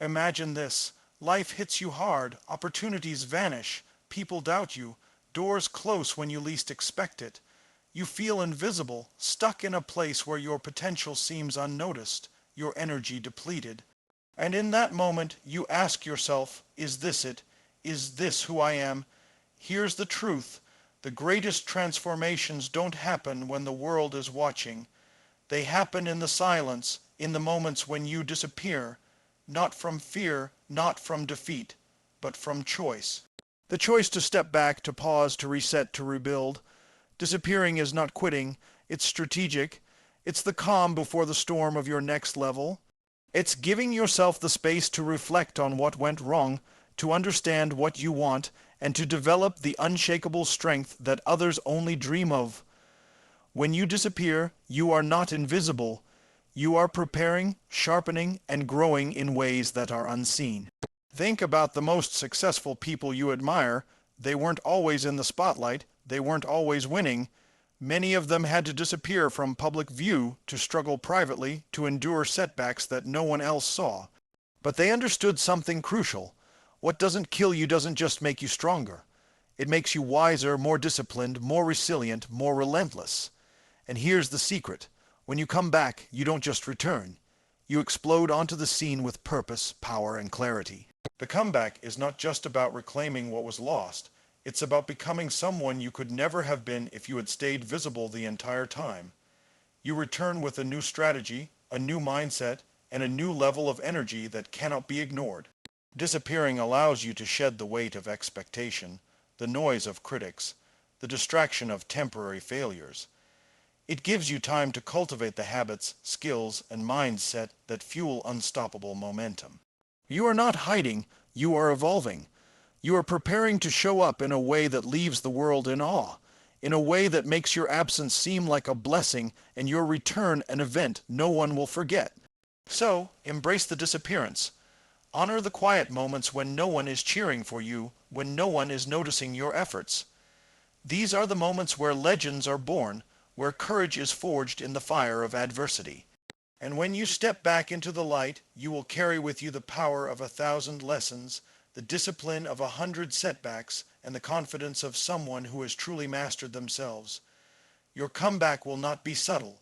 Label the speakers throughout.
Speaker 1: Imagine this. Life hits you hard, opportunities vanish, people doubt you, doors close when you least expect it. You feel invisible, stuck in a place where your potential seems unnoticed, your energy depleted. And in that moment, you ask yourself, is this it? Is this who I am? Here's the truth. The greatest transformations don't happen when the world is watching. They happen in the silence, in the moments when you disappear, not from fear, not from defeat, but from choice. The choice to step back, to pause, to reset, to rebuild. Disappearing is not quitting, it's strategic. It's the calm before the storm of your next level. It's giving yourself the space to reflect on what went wrong, to understand what you want, and to develop the unshakable strength that others only dream of. When you disappear, you are not invisible. You are preparing, sharpening, and growing in ways that are unseen. Think about the most successful people you admire. They weren't always in the spotlight. They weren't always winning. Many of them had to disappear from public view, to struggle privately, to endure setbacks that no one else saw. But they understood something crucial. What doesn't kill you doesn't just make you stronger. It makes you wiser, more disciplined, more resilient, more relentless. And here's the secret. When you come back, you don't just return. You explode onto the scene with purpose, power, and clarity. The comeback is not just about reclaiming what was lost. It's about becoming someone you could never have been if you had stayed visible the entire time. You return with a new strategy, a new mindset, and a new level of energy that cannot be ignored. Disappearing allows you to shed the weight of expectation, the noise of critics, the distraction of temporary failures. It gives you time to cultivate the habits, skills, and mindset that fuel unstoppable momentum. You are not hiding, you are evolving. You are preparing to show up in a way that leaves the world in awe, in a way that makes your absence seem like a blessing and your return an event no one will forget. So, embrace the disappearance. Honor the quiet moments when no one is cheering for you, when no one is noticing your efforts. These are the moments where legends are born, where courage is forged in the fire of adversity. And when you step back into the light, you will carry with you the power of 1,000 lessons, the discipline of 100 setbacks, and the confidence of someone who has truly mastered themselves. Your comeback will not be subtle.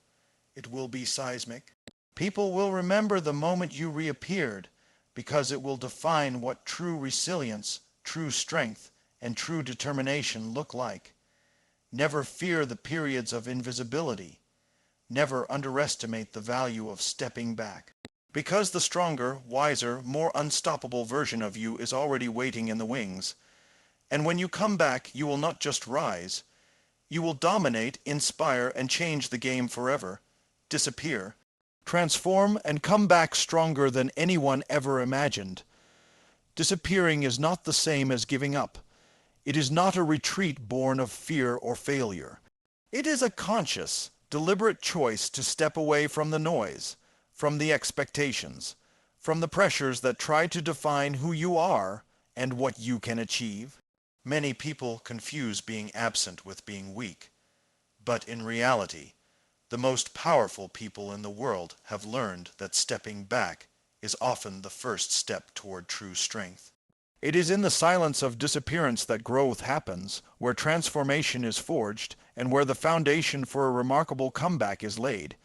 Speaker 1: It will be seismic. People will remember the moment you reappeared, because it will define what true resilience, true strength, and true determination look like. Never fear the periods of invisibility. Never underestimate the value of stepping back. Because the stronger, wiser, more unstoppable version of you is already waiting in the wings. And when you come back, you will not just rise. You will dominate, inspire, and change the game forever. Disappear. Transform and come back stronger than anyone ever imagined. Disappearing is not the same as giving up. It is not a retreat born of fear or failure. It is a conscious, deliberate choice to step away from the noise, from the expectations, from the pressures that try to define who you are and what you can achieve. Many people confuse being absent with being weak. But in reality, the most powerful people in the world have learned that stepping back is often the first step toward true strength. It is in the silence of disappearance that growth happens, where transformation is forged, and where the foundation for a remarkable comeback is laid.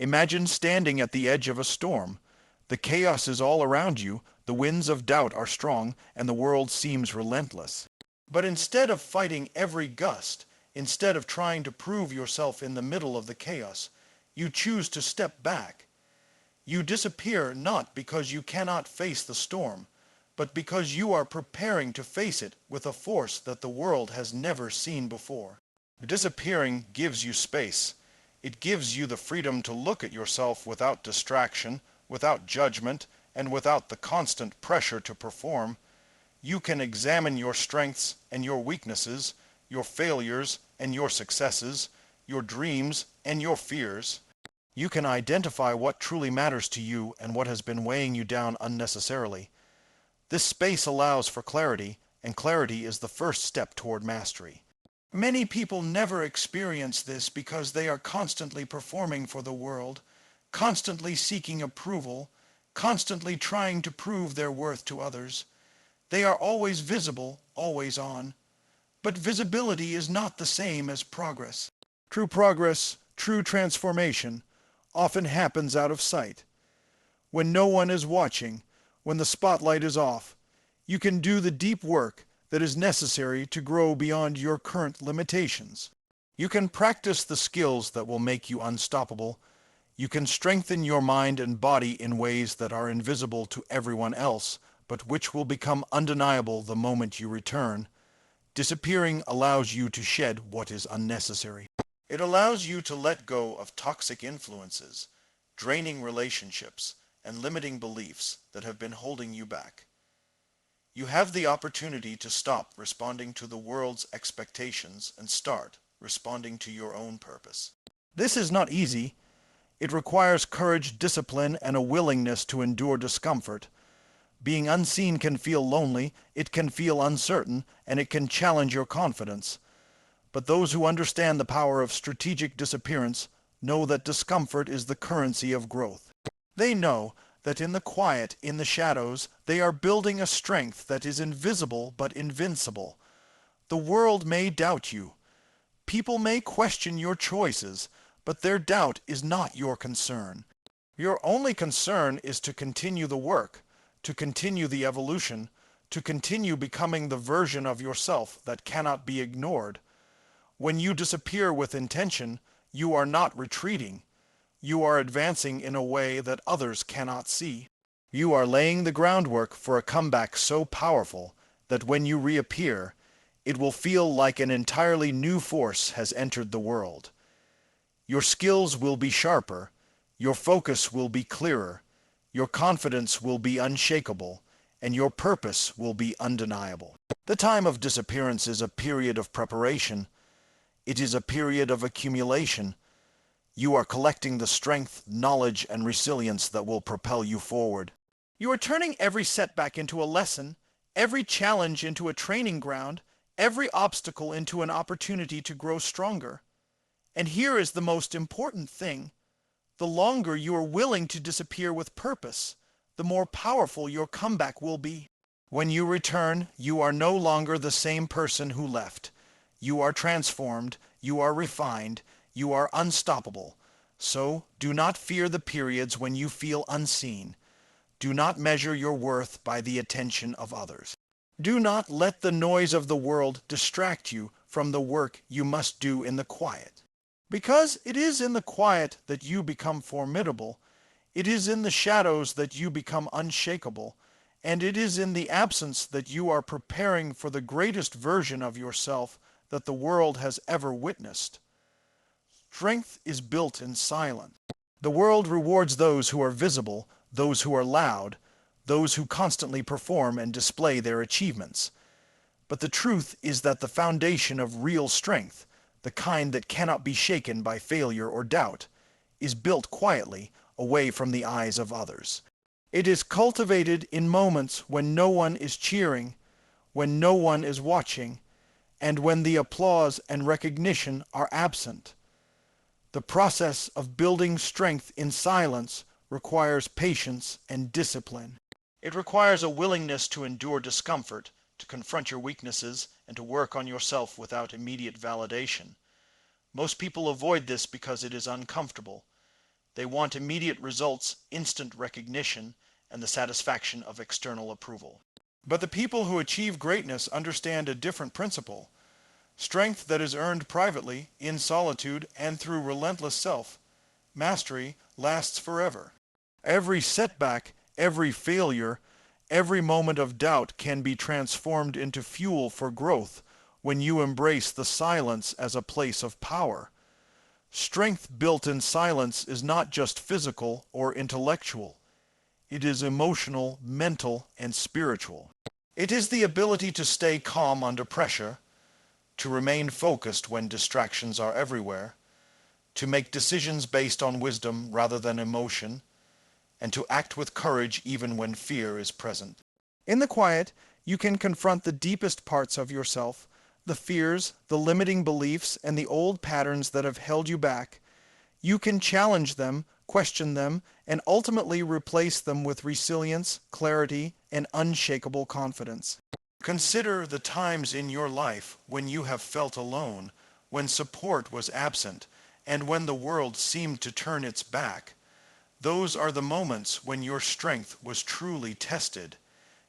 Speaker 1: Imagine standing at the edge of a storm. The chaos is all around you, the winds of doubt are strong, and the world seems relentless. But instead of fighting every gust, instead of trying to prove yourself in the middle of the chaos, you choose to step back. You disappear not because you cannot face the storm, but because you are preparing to face it with a force that the world has never seen before. Disappearing gives you space. It gives you the freedom to look at yourself without distraction, without judgment, and without the constant pressure to perform. You can examine your strengths and your weaknesses, your failures and your successes, your dreams and your fears. You can identify what truly matters to you and what has been weighing you down unnecessarily. This space allows for clarity, and clarity is the first step toward mastery. Many people never experience this because they are constantly performing for the world, constantly seeking approval, constantly trying to prove their worth to others. They are always visible, always on. But visibility is not the same as progress. True progress, true transformation, often happens out of sight. When no one is watching, when the spotlight is off, you can do the deep work that is necessary to grow beyond your current limitations. You can practice the skills that will make you unstoppable. You can strengthen your mind and body in ways that are invisible to everyone else, but which will become undeniable the moment you return. Disappearing allows you to shed what is unnecessary. It allows you to let go of toxic influences, draining relationships, and limiting beliefs that have been holding you back. You have the opportunity to stop responding to the world's expectations and start responding to your own purpose. This is not easy. It requires courage, discipline, and a willingness to endure discomfort. Being unseen can feel lonely, it can feel uncertain, and it can challenge your confidence. But those who understand the power of strategic disappearance know that discomfort is the currency of growth. They know that in the quiet, in the shadows, they are building a strength that is invisible but invincible. The world may doubt you. People may question your choices, but their doubt is not your concern. Your only concern is to continue the work, to continue the evolution, to continue becoming the version of yourself that cannot be ignored. When you disappear with intention, you are not retreating. You are advancing in a way that others cannot see. You are laying the groundwork for a comeback so powerful that when you reappear, it will feel like an entirely new force has entered the world. Your skills will be sharper, your focus will be clearer, your confidence will be unshakable, and your purpose will be undeniable. The time of disappearance is a period of preparation. It is a period of accumulation. You are collecting the strength, knowledge, and resilience that will propel you forward. You are turning every setback into a lesson, every challenge into a training ground, every obstacle into an opportunity to grow stronger. And here is the most important thing. The longer you are willing to disappear with purpose, the more powerful your comeback will be. When you return, you are no longer the same person who left. You are transformed, you are refined, you are unstoppable. So do not fear the periods when you feel unseen. Do not measure your worth by the attention of others. Do not let the noise of the world distract you from the work you must do in the quiet. Because it is in the quiet that you become formidable, it is in the shadows that you become unshakable, and it is in the absence that you are preparing for the greatest version of yourself that the world has ever witnessed. Strength is built in silence. The world rewards those who are visible, those who are loud, those who constantly perform and display their achievements. But the truth is that the foundation of real strength, the kind that cannot be shaken by failure or doubt, is built quietly, away from the eyes of others. It is cultivated in moments when no one is cheering, when no one is watching, and when the applause and recognition are absent. The process of building strength in silence requires patience and discipline. It requires a willingness to endure discomfort, to confront your weaknesses, and to work on yourself without immediate validation. Most people avoid this because it is uncomfortable. They want immediate results, instant recognition, and the satisfaction of external approval. But the people who achieve greatness understand a different principle. Strength that is earned privately, in solitude, and through relentless self-mastery lasts forever. Every setback, every failure, every moment of doubt can be transformed into fuel for growth when you embrace the silence as a place of power. Strength built in silence is not just physical or intellectual. It is emotional, mental, and spiritual. It is the ability to stay calm under pressure, to remain focused when distractions are everywhere, to make decisions based on wisdom rather than emotion, and to act with courage even when fear is present. In the quiet, you can confront the deepest parts of yourself, the fears, the limiting beliefs, and the old patterns that have held you back. You can challenge them, question them, and ultimately replace them with resilience, clarity, and unshakable confidence. Consider the times in your life when you have felt alone, when support was absent, and when the world seemed to turn its back. Those are the moments when your strength was truly tested.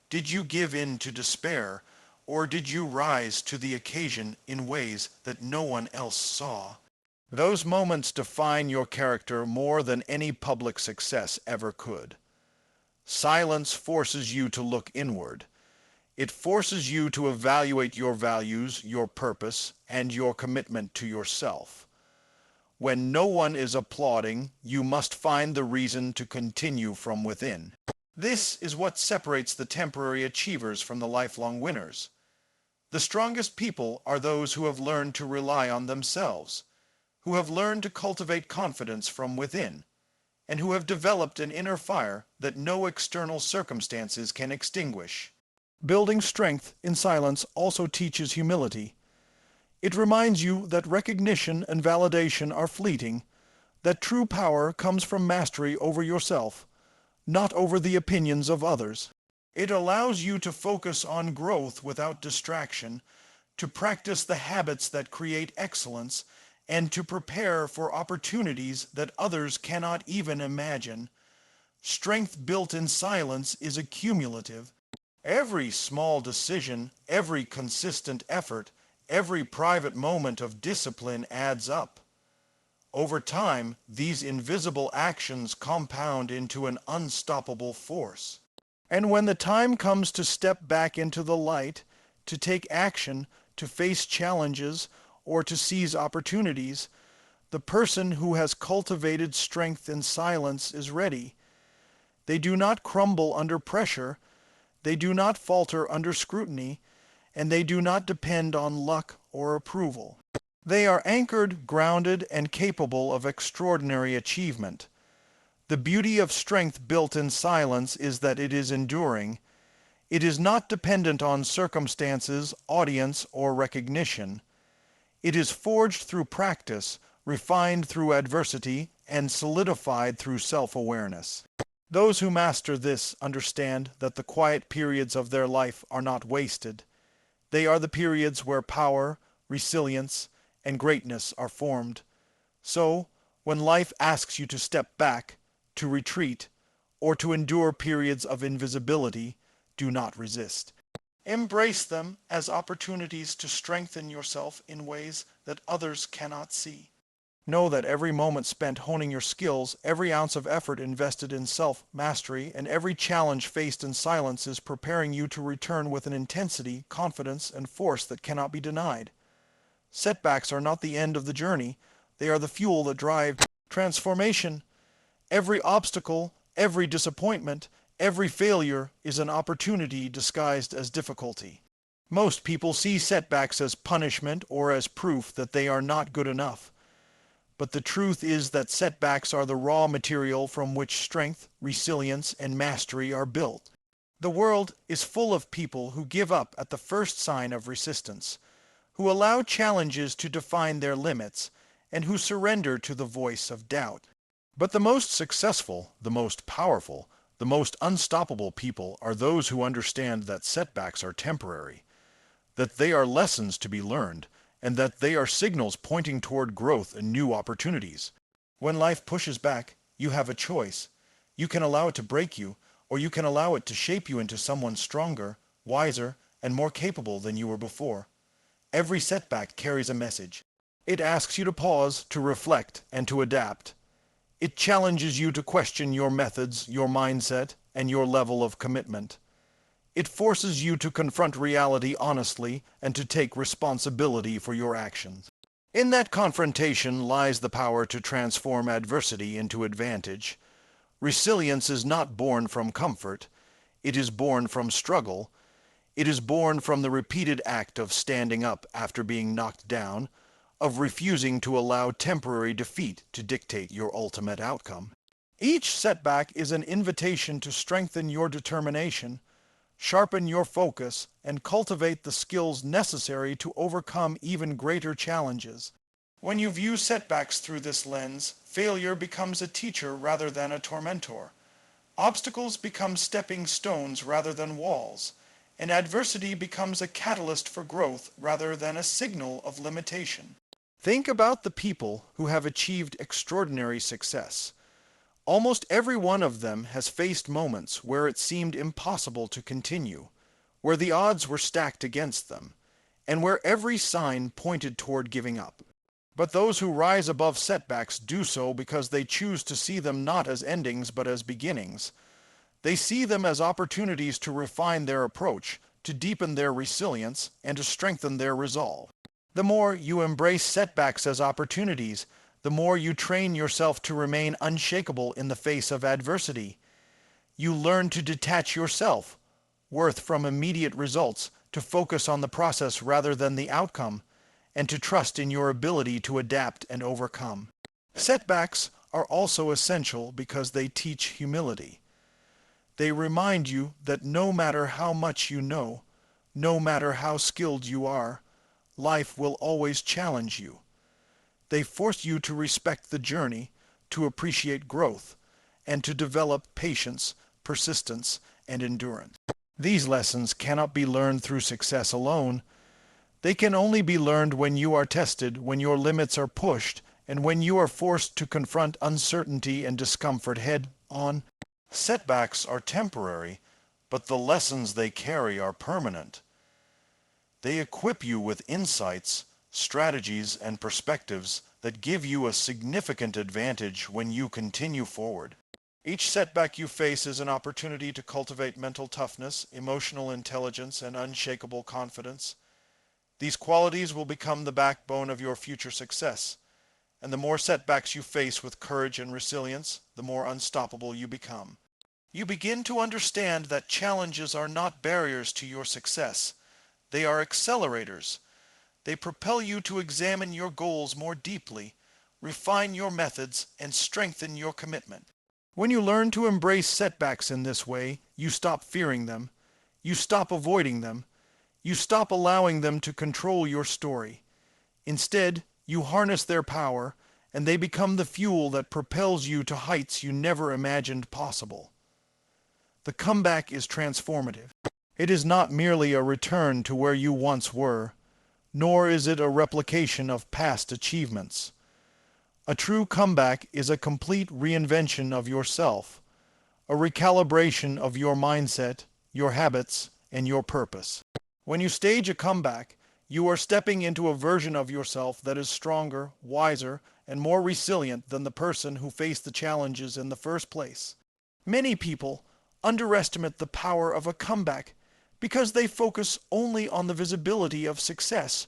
Speaker 1: Did you give in to despair, or did you rise to the occasion in ways that no one else saw? Those moments define your character more than any public success ever could. Silence forces you to look inward. It forces you to evaluate your values, your purpose, and your commitment to yourself. When no one is applauding, you must find the reason to continue from within. This is what separates the temporary achievers from the lifelong winners. The strongest people are those who have learned to rely on themselves, who have learned to cultivate confidence from within, and who have developed an inner fire that no external circumstances can extinguish. Building strength in silence also teaches humility. It reminds you that recognition and validation are fleeting, that true power comes from mastery over yourself, not over the opinions of others. It allows you to focus on growth without distraction, to practice the habits that create excellence, and to prepare for opportunities that others cannot even imagine. Strength built in silence is accumulative. Every small decision, every consistent effort, every private moment of discipline adds up. Over time, these invisible actions compound into an unstoppable force. And when the time comes to step back into the light, to take action, to face challenges, or to seize opportunities, the person who has cultivated strength in silence is ready. They do not crumble under pressure, they do not falter under scrutiny, and they do not depend on luck or approval. They are anchored, grounded, and capable of extraordinary achievement. The beauty of strength built in silence is that it is enduring. It is not dependent on circumstances, audience, or recognition. It is forged through practice, refined through adversity, and solidified through self-awareness. Those who master this understand that the quiet periods of their life are not wasted. They are the periods where power, resilience, and greatness are formed. So, when life asks you to step back, to retreat, or to endure periods of invisibility, do not resist. Embrace them as opportunities to strengthen yourself in ways that others cannot see. Know that every moment spent honing your skills, every ounce of effort invested in self-mastery, and every challenge faced in silence is preparing you to return with an intensity, confidence, and force that cannot be denied. Setbacks are not the end of the journey. They are the fuel that drives transformation. Every obstacle, every disappointment, every failure is an opportunity disguised as difficulty. Most people see setbacks as punishment or as proof that they are not good enough. But the truth is that setbacks are the raw material from which strength, resilience, and mastery are built. The world is full of people who give up at the first sign of resistance, who allow challenges to define their limits, and who surrender to the voice of doubt. But the most successful, the most powerful, the most unstoppable people are those who understand that setbacks are temporary, that they are lessons to be learned, and that they are signals pointing toward growth and new opportunities. When life pushes back, you have a choice. You can allow it to break you, or you can allow it to shape you into someone stronger, wiser, and more capable than you were before. Every setback carries a message. It asks you to pause, to reflect, and to adapt. It challenges you to question your methods, your mindset, and your level of commitment. It forces you to confront reality honestly and to take responsibility for your actions. In that confrontation lies the power to transform adversity into advantage. Resilience is not born from comfort. It is born from struggle. It is born from the repeated act of standing up after being knocked down, of refusing to allow temporary defeat to dictate your ultimate outcome. Each setback is an invitation to strengthen your determination, sharpen your focus, and cultivate the skills necessary to overcome even greater challenges. When you view setbacks through this lens, Failure becomes a teacher rather than a tormentor. Obstacles become stepping stones rather than walls, and adversity becomes a catalyst for growth rather than a signal of limitation. Think about the people who have achieved extraordinary success. Almost every one of them has faced moments where it seemed impossible to continue, where the odds were stacked against them, and where every sign pointed toward giving up. But those who rise above setbacks do so because they choose to see them not as endings but as beginnings. They see them as opportunities to refine their approach, to deepen their resilience, and to strengthen their resolve. The more you embrace setbacks as opportunities, the more you train yourself to remain unshakable in the face of adversity. You learn to detach your self-worth from immediate results, to focus on the process rather than the outcome, and to trust in your ability to adapt and overcome. Setbacks are also essential because they teach humility. They remind you that no matter how much you know, no matter how skilled you are, life will always challenge you. They force you to respect the journey, to appreciate growth, and to develop patience, persistence, and endurance. These lessons cannot be learned through success alone. They can only be learned when you are tested, when your limits are pushed, and when you are forced to confront uncertainty and discomfort head on. Setbacks are temporary, but the lessons they carry are permanent. They equip you with insights, strategies, and perspectives that give you a significant advantage when you continue forward. Each setback you face is an opportunity to cultivate mental toughness, emotional intelligence, and unshakable confidence. These qualities will become the backbone of your future success, and the more setbacks you face with courage and resilience, the more unstoppable you become. You begin to understand that challenges are not barriers to your success. They are accelerators. They propel you to examine your goals more deeply, refine your methods, and strengthen your commitment. When you learn to embrace setbacks in this way, you stop fearing them, you stop avoiding them, you stop allowing them to control your story. Instead, you harness their power, and they become the fuel that propels you to heights you never imagined possible. The comeback is transformative. It is not merely a return to where you once were, nor is it a replication of past achievements. A true comeback is a complete reinvention of yourself, a recalibration of your mindset, your habits, and your purpose. When you stage a comeback, you are stepping into a version of yourself that is stronger, wiser, and more resilient than the person who faced the challenges in the first place. Many people underestimate the power of a comeback because they focus only on the visibility of success,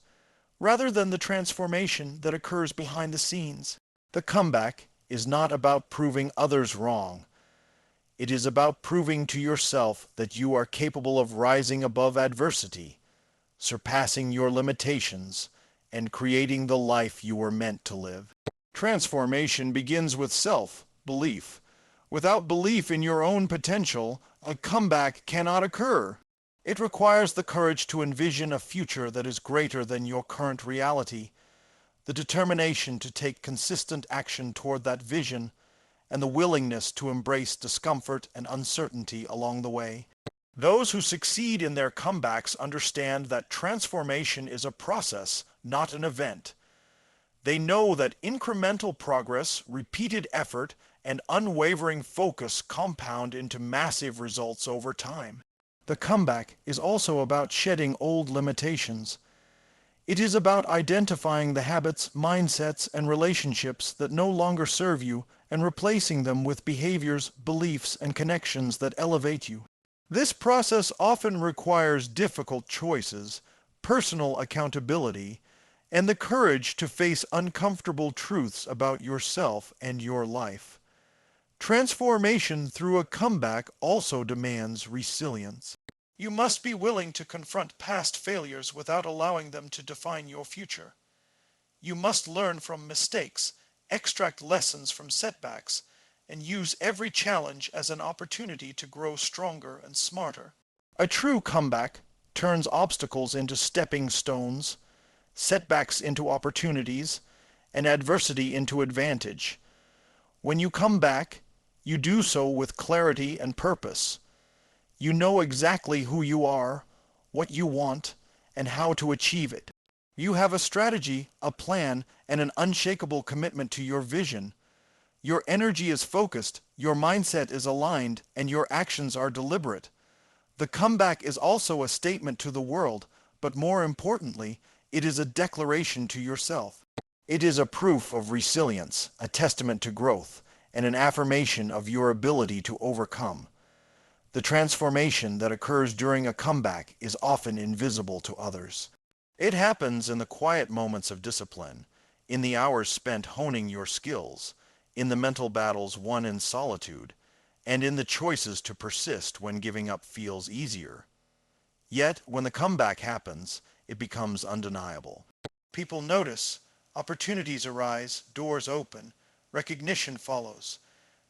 Speaker 1: rather than the transformation that occurs behind the scenes. The comeback is not about proving others wrong. It is about proving to yourself that you are capable of rising above adversity, surpassing your limitations, and creating the life you were meant to live. Transformation begins with self-belief. Without belief in your own potential, a comeback cannot occur. It requires the courage to envision a future that is greater than your current reality, the determination to take consistent action toward that vision, and the willingness to embrace discomfort and uncertainty along the way. Those who succeed in their comebacks understand that transformation is a process, not an event. They know that incremental progress, repeated effort, and unwavering focus compound into massive results over time. The comeback is also about shedding old limitations. It is about identifying the habits, mindsets, and relationships that no longer serve you and replacing them with behaviors, beliefs, and connections that elevate you. This process often requires difficult choices, personal accountability, and the courage to face uncomfortable truths about yourself and your life. Transformation through a comeback also demands resilience. You must be willing to confront past failures without allowing them to define your future. You must learn from mistakes, extract lessons from setbacks, and use every challenge as an opportunity to grow stronger and smarter. A true comeback turns obstacles into stepping stones, setbacks into opportunities, and adversity into advantage. When you come back, you do so with clarity and purpose. You know exactly who you are, what you want, and how to achieve it. You have a strategy, a plan, and an unshakable commitment to your vision. Your energy is focused, your mindset is aligned, and your actions are deliberate. The comeback is also a statement to the world, but more importantly, it is a declaration to yourself. It is a proof of resilience, a testament to growth, and an affirmation of your ability to overcome. The transformation that occurs during a comeback is often invisible to others. It happens in the quiet moments of discipline, in the hours spent honing your skills, in the mental battles won in solitude, and in the choices to persist when giving up feels easier. Yet, when the comeback happens, it becomes undeniable. People notice, opportunities arise, doors open, recognition follows.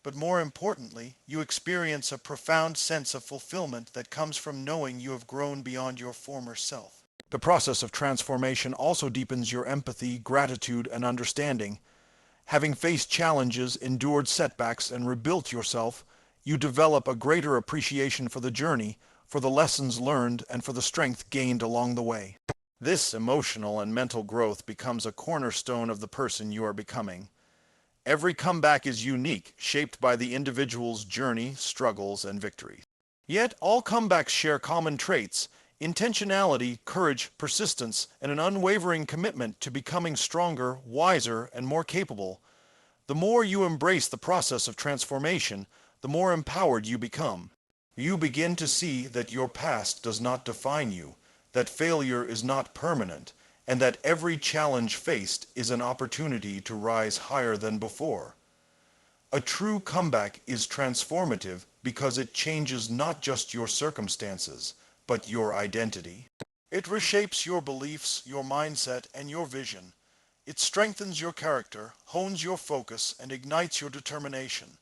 Speaker 1: But more importantly, you experience a profound sense of fulfillment that comes from knowing you have grown beyond your former self. The process of transformation also deepens your empathy, gratitude, and understanding. Having faced challenges, endured setbacks, and rebuilt yourself, you develop a greater appreciation for the journey, for the lessons learned, and for the strength gained along the way. This emotional and mental growth becomes a cornerstone of the person you are becoming. Every comeback is unique, shaped by the individual's journey, struggles, and victories. Yet all comebacks share common traits: intentionality, courage, persistence, and an unwavering commitment to becoming stronger, wiser, and more capable. The more you embrace the process of transformation, the more empowered you become. You begin to see that your past does not define you, that failure is not permanent, and that every challenge faced is an opportunity to rise higher than before. A true comeback is transformative because it changes not just your circumstances, but your identity. It reshapes your beliefs, your mindset, and your vision. It strengthens your character, hones your focus, and ignites your determination.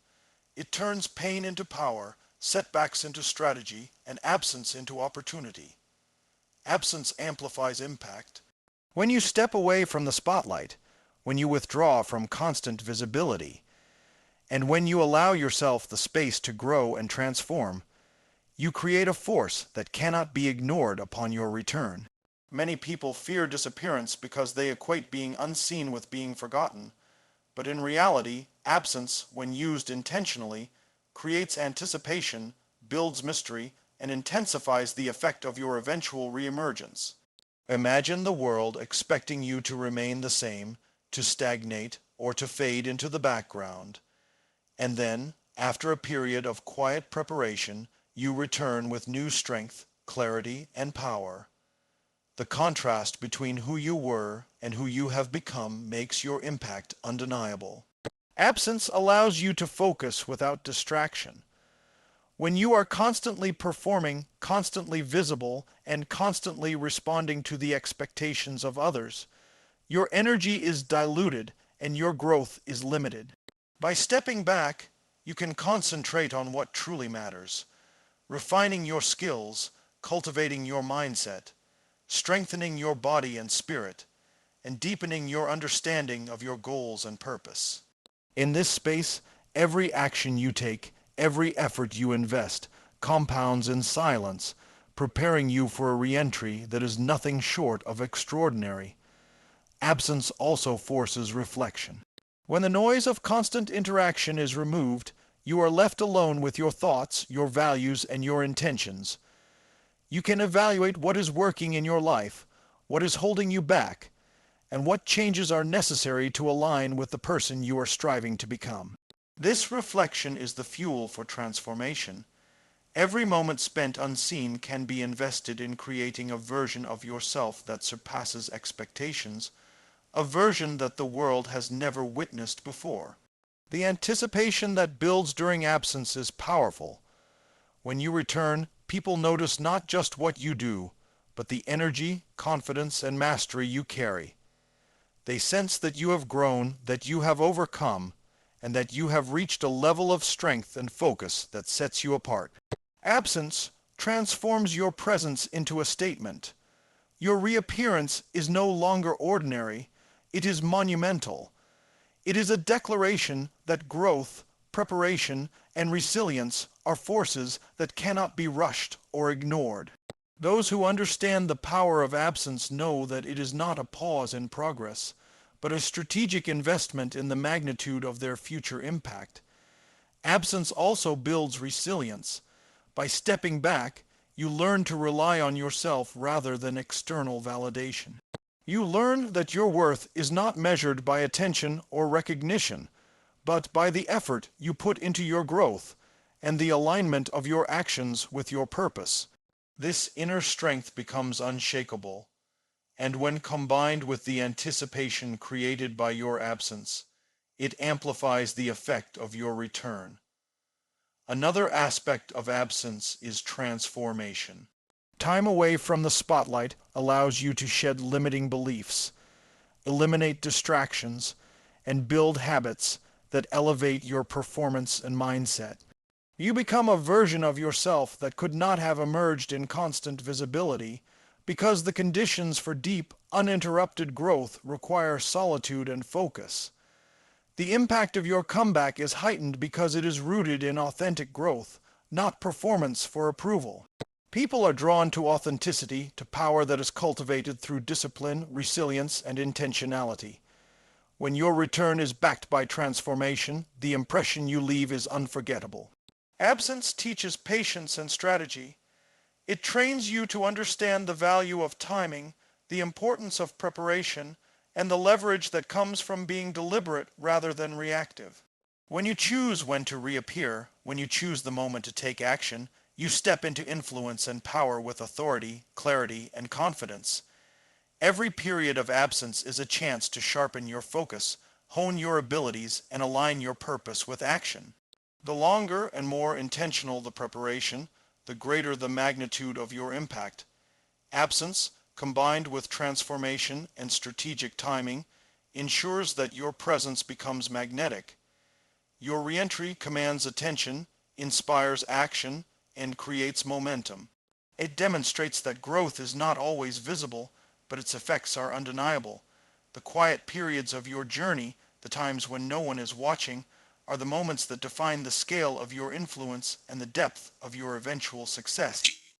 Speaker 1: It turns pain into power, setbacks into strategy, and absence into opportunity. Absence amplifies impact. When you step away from the spotlight, when you withdraw from constant visibility, and when you allow yourself the space to grow and transform, you create a force that cannot be ignored upon your return. Many people fear disappearance because they equate being unseen with being forgotten, but in reality, absence, when used intentionally, creates anticipation, builds mystery, and intensifies the effect of your eventual reemergence. Imagine the world expecting you to remain the same, to stagnate, or to fade into the background. And then, after a period of quiet preparation, you return with new strength, clarity, and power. The contrast between who you were and who you have become makes your impact undeniable. Absence allows you to focus without distraction. When you are constantly performing, constantly visible, and constantly responding to the expectations of others, your energy is diluted and your growth is limited. By stepping back, you can concentrate on what truly matters, refining your skills, cultivating your mindset, strengthening your body and spirit, and deepening your understanding of your goals and purpose. In this space, every action you take, every effort you invest, compounds in silence, preparing you for a re-entry that is nothing short of extraordinary. Absence also forces reflection. When the noise of constant interaction is removed, you are left alone with your thoughts, your values, and your intentions. You can evaluate what is working in your life, what is holding you back, and what changes are necessary to align with the person you are striving to become. This reflection is the fuel for transformation. Every moment spent unseen can be invested in creating a version of yourself that surpasses expectations, a version that the world has never witnessed before. The anticipation that builds during absence is powerful. When you return, people notice not just what you do, but the energy, confidence, and mastery you carry. They sense that you have grown, that you have overcome, and that you have reached a level of strength and focus that sets you apart. Absence transforms your presence into a statement. Your reappearance is no longer ordinary, it is monumental. It is a declaration that growth, preparation, and resilience are forces that cannot be rushed or ignored. Those who understand the power of absence know that it is not a pause in progress, but a strategic investment in the magnitude of their future impact. Absence also builds resilience. By stepping back, you learn to rely on yourself rather than external validation. You learn that your worth is not measured by attention or recognition, but by the effort you put into your growth and the alignment of your actions with your purpose. This inner strength becomes unshakable, and when combined with the anticipation created by your absence, it amplifies the effect of your return. Another aspect of absence is transformation. Time away from the spotlight allows you to shed limiting beliefs, eliminate distractions, and build habits that elevate your performance and mindset. You become a version of yourself that could not have emerged in constant visibility because the conditions for deep, uninterrupted growth require solitude and focus. The impact of your comeback is heightened because it is rooted in authentic growth, not performance for approval. People are drawn to authenticity, to power that is cultivated through discipline, resilience, and intentionality. When your return is backed by transformation, the impression you leave is unforgettable. Absence teaches patience and strategy. It trains you to understand the value of timing, the importance of preparation, and the leverage that comes from being deliberate rather than reactive. When you choose when to reappear, when you choose the moment to take action, you step into influence and power with authority, clarity, and confidence. Every period of absence is a chance to sharpen your focus, hone your abilities, and align your purpose with action. The longer and more intentional the preparation, the greater the magnitude of your impact. Absence, combined with transformation and strategic timing, ensures that your presence becomes magnetic. Your reentry commands attention, inspires action, and creates momentum. It demonstrates that growth is not always visible, but its effects are undeniable. The quiet periods of your journey, the times when no one is watching, are the moments that define the scale of your influence and the depth of your eventual success.